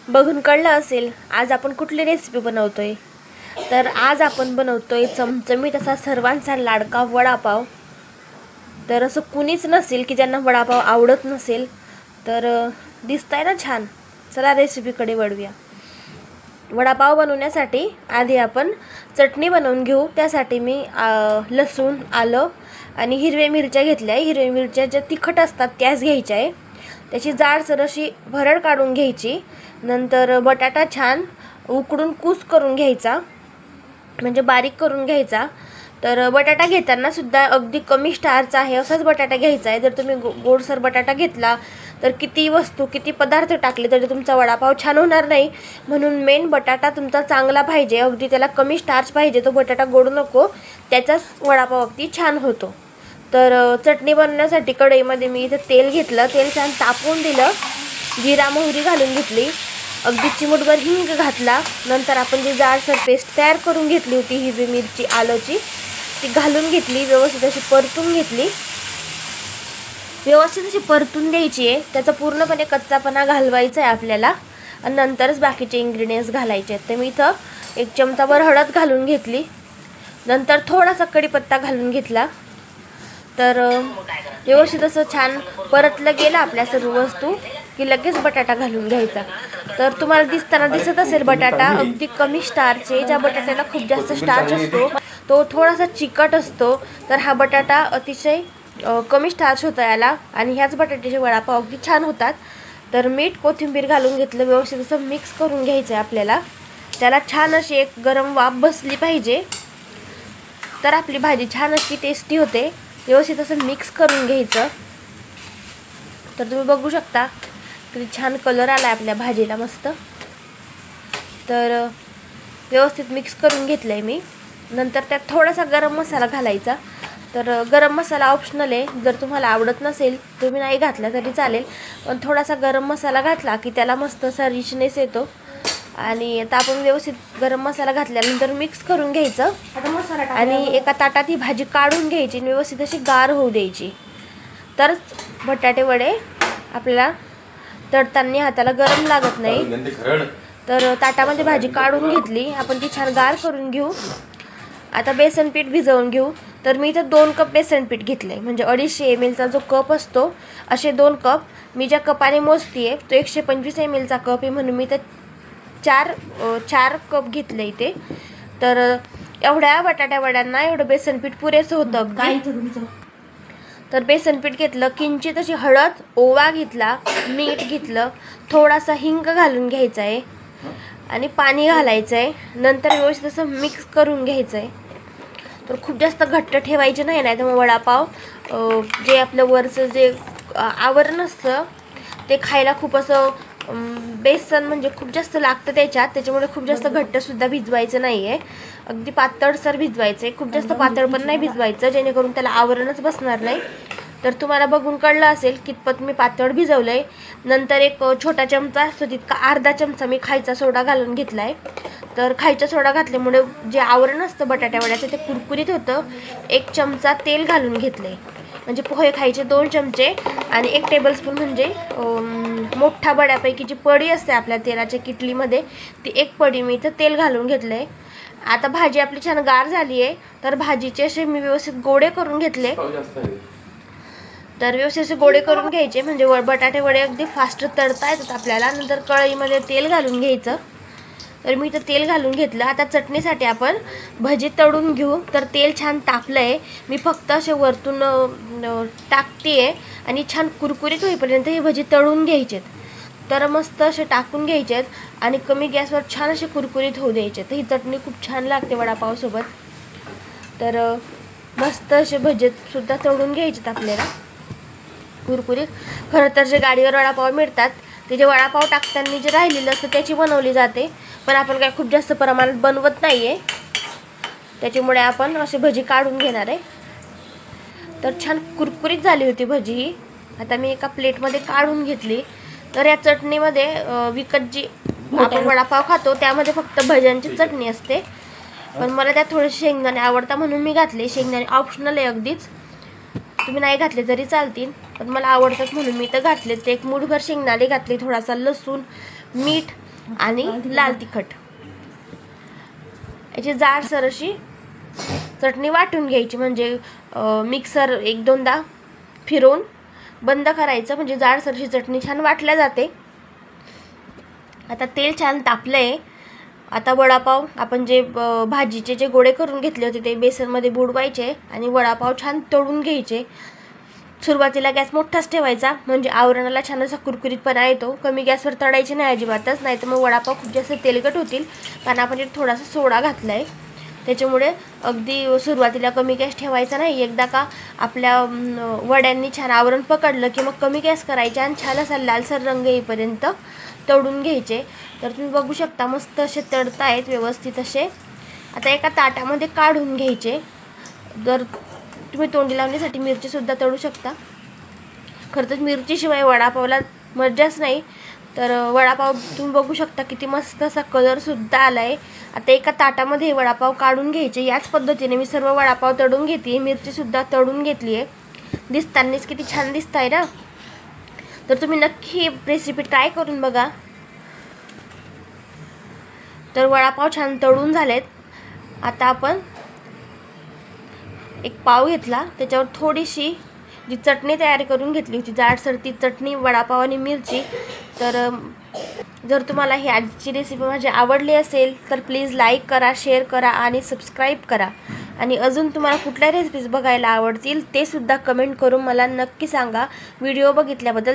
बघून कळलं असेल आज आपण कुठली रेसिपी बनवतोय। तर आज आपण बनवतोय चमचमीत असा सर्वांचा लाडका वडापाव। तर असं कुणीच नसेल की ज्यांना वडापाव आवडत नसेल। तर दिसतंय ना छान। चला रेसिपीकडे वळूया। वडापाव बनवण्यासाठी आधी आपण चटणी बनवून घेऊ। त्यासाठी मी लसूण, आलं आणि हिरव्या मिरच्या घेतल्या आहे। हिरव्या मिरच्या ज्या तिखट असतात त्याच घ्यायच्या आहे। त्याची जाडसर अशी भरड काढून घ्यायची। नंतर बटाटा छान उकडून कूस करून घ्यायचा, म्हणजे बारीक करून घ्यायचा। तर बटाटा घेताना सुद्धा अगदी कमी स्टार्च आहे असाच बटाटा घ्यायचा आहे। जर तुम्ही गोडसर बटाटा घेतला तर किती वस्तू किती पदार्थ टाकले तरी तुमचा वडापाव छान होणार नाही। म्हणून मेन बटाटा तुमचा चांगला पाहिजे, अगदी त्याला कमी स्टार्च पाहिजे, तो बटाटा गोड नको, त्याचाच वडापाव अगदी छान होतो। तर चटणी बनवण्यासाठी कढईमध्ये मी इथे तेल घेतलं, तेल छान तापवून दिलं, जिरा मोहरी घालून घेतली, अगदी चिमूटभर हिंग घातला। नंतर आपण जी जाडसर पेस्ट तयार करून घेतली होती हिरवी मिरची आलूची ती घालून घेतली, व्यवस्थित अशी परतून घेतली, व्यवस्थित अशी परतून द्यायची आहे। त्याचा पूर्णपणे कच्चापणा घालवायचा आहे आपल्याला आणि नंतरच बाकीचे इन्ग्रेडियंट्स घालायचे आहेत। तर मी इथं 1 चमचाभर हळद घालून घेतली, नंतर थोडासा कढीपत्ता घालून घेतला। तर व्यवस्थित असं छान परतलं गेलं आपल्या सर्व वस्तू की लगेच बटाटा घालून घ्यायचा। तर तुम्हाला दिसत असेल बटाटा अगदी कमी स्टार्च आहे। ज्या बटाट्याला खूप जास्त स्टार्च असतो तो थोडासा चिकट असतो, तर हा बटाटा अतिशय कमी स्टार्च होता याला आणि ह्याच बटाट्याचे वडापाव अगदी छान होतात। तर मीठ कोथिंबीर घालून घेतलं, व्यवस्थित असं मिक्स करून घ्यायचं आहे आपल्याला। त्याला छान अशी एक गरम वाफ बसली पाहिजे, तर आपली भाजी छान अशी टेस्टी होते। व्यवस्थित असं मिक्स करून घ्यायचं। तर तुम्ही बघू शकता किती छान कलर आला आपल्या भाजीला मस्त। तर व्यवस्थित मिक्स करून घेतलं आहे मी। नंतर त्यात थोडासा गरम मसाला घालायचा। तर गरम मसाला ऑप्शनल आहे, जर तुम्हाला आवडत नसेल तुम्ही नाही घातला तरी चालेल, पण थोडासा गरम मसाला घातला की त्याला मस्त असा रिचनेस येतो। आणि आता आपण व्यवस्थित गरम मसाला घातल्यानंतर मिक्स करून घ्यायचं आणि एका ताटात ही भाजी काढून घ्यायची आणि व्यवस्थित अशी गार होऊ द्यायची। तर बटाटे वडे आपल्याला तळताना हाताला गरम लागत नाही। तर ताटामध्ये भाजी काढून घेतली, आपण ती छान गार करून घेऊ। आता बेसन पीठ भिजवून घेऊ। तर मी इथं 2 कप बेसन पीठ घेतले, म्हणजे 250 ml चा जो कप असतो असे 2 कप। मी ज्या कपाने मोजती आहे तो 125 ml चा कप आहे, म्हणून मी इथं 4 कप घेतले इथे। तर एवढ्या बटाट्या वड्यांना एवढं बेसन पीठ पुरेसं होतं काय तुमचं। तर बेसन पीठ घेतलं, किंचित अशी हळद, ओवा घेतला, मीठ घेतलं, थोडासा हिंग घालून घ्यायचा आहे आणि पाणी घालायचं आहे। नंतर व्यवस्थित असं मिक्स करून घ्यायचं आहे। तर खूप जास्त घट्ट ठेवायचे नाही, नाही तर मग वडापाव जे आपलं वरचं जे आवरण असतं ते खायला खूप असं बेसन म्हणजे खूप जास्त लागतं त्याच्यात, त्याच्यामुळे खूप जास्त घट्टसुद्धा भिजवायचं नाही आहे, अगदी पातळसर भिजवायचं आहे। खूप जास्त पातळ पण नाही भिजवायचं जेणेकरून त्याला आवरणच बसणार नाही। तर तुम्हाला बघून कळलं असेल कितपत मी पातळ भिजवलं आहे। नंतर एक छोटा चमचा असतो तितका अर्धा चमचा मी खायचा सोडा घालून घेतला आहे। तर खायचा सोडा घातल्यामुळे जे आवरण असतं बटाट्या वड्याचं ते कुरकुरीत होतं। 1 चमचा तेल घालून घेतलं आहे, म्हणजे पोहे खायचे 2 चमचे आणि 1 टेबलस्पून म्हणजे मोठ्या बड्यापैकी जी पडी असते आपल्या तेलाच्या किटलीमध्ये ती 1 पडी मी इथं तेल घालून घेतलं आहे। आता भाजी आपली छान गार झाली आहे, तर भाजीचे असे मी व्यवस्थित गोळे करून घेतले। तर व्यवस्थित असे गोळे करून घ्यायचे, म्हणजे बटाटे वडे अगदी फास्ट तळता येतात आपल्याला। नंतर कढईमध्ये तेल घालून घ्यायचं। तर मी इथं तेल घालून घेतलं। आता चटणीसाठी आपण भजी तळून घेऊ। तर तेल छान तापलं आहे, मी फक्त असे वरतून टाकते आहे आणि छान कुरकुरीत होईपर्यंत ही भजी तळून घ्यायचे। तर मस्त असे टाकून घ्यायचे आणि कमी गॅसवर छान असे कुरकुरीत होऊ द्यायचे। तर ही चटणी खूप छान लागते वडापावसोबत। तर मस्त असे भजीसुद्धा तळून घ्यायचेत आपल्याला कुरकुरीत। खरं तर जे गाडीवर वडापाव मिळतात ते जे वडापाव टाकताना जे राहिलेलं असतं त्याची बनवली जाते, पण आपण काय खूप जास्त प्रमाणात बनवत नाही आहे, त्याच्यामुळे आपण अशी भजी काढून घेणार आहे। तर छान कुरकुरीत झाली होती भजी ही। आता मी एका प्लेटमध्ये काढून घेतली। तर या चटणीमध्ये विकत जी आपण वडापाव खातो त्यामध्ये फक्त भज्यांची चटणी असते, पण मला त्यात थोडेसे शेंगदाणे आवडतात म्हणून मी घातले। शेंगदाणे ऑप्शनल आहे अगदीच, तुम्ही नाही घातले तरी चालतील, पण मला आवडतात म्हणून मी तर घातले। ते 1 मूठभर शेंगदाणे घातले, थोडासा लसूण, मीठ आणि लाल तिखट. याची जाडसर अशी चटणी वाटून घ्यायची, म्हणजे मिक्सर 1-2दा फिरवून बंद करायचं, म्हणजे जाडसरशी चटणी छान वाटल्या जाते. आता तेल छान तापलंय. आता वडापाव आपण जे भाजीचे जे गोळे करून घेतले होते ते बेसनमध्ये बुडवायचे आणि वडापाव छान तळून घ्यायचे. सुरुवातीला गॅस मोठाच ठेवायचा, म्हणजे आवरणाला छान असा कुरकुरीतपणा येतो. कमी गॅसवर तळायचे नाही अजिबातच, नाही तर मग वडापाव खूप जास्त तेलकट होतील. कारण आपण इथे थोडासा सोडा घातला आहे, त्याच्यामुळे अगदी सुरुवातीला कमी गॅस ठेवायचा नाही. एकदा का आपल्या वड्यांनी छान आवरण पकडलं की मग कमी गॅस करायचा आणि छान असा लालसर रंग येईपर्यंत तळून घ्यायचे. तर तुम्ही बघू शकता मस्त असे तळतायत व्यवस्थित असे. आता एका ताटामध्ये काढून घ्यायचे. जर तुम्ही तोंडी लावण्यासाठी मिरचीसुद्धा तळू शकता. खरं तर मिरचीशिवाय वडापावला मजाच नाही. तर वडापाव तुम्ही बघू शकता किती मस्त असा कलरसुद्धा आला आहे. आता एका ताटामध्ये वडापाव काढून घ्यायचे. याच पद्धतीने मी सर्व वडापाव तळून घेते. मिरचीसुद्धा तळून घेतली आहे. दिसतानाच किती छान दिसत आहे ना. तर तुम्ही नक्की ही रेसिपी ट्राय करून बघा. तर वडापाव छान तळून झालेत. आता आपण एक पाव घेतला, त्याच्यावर थोडीशी जी चटणी तयार करून घेतली होती जाडसर, ती चटणी, वडापाव आणि मिरची. तर जर तुम्हाला ही आजची रेसिपी माझी आवडली असेल तर प्लीज लाईक करा, शेअर करा आणि सबस्क्राईब करा. आणि अजून तुम्हाला कुठल्या रेसिपीज बघायला आवडतील ते सुद्धा कमेंट करून मला नक्की सांगा. व्हिडिओ बघितल्याबद्दल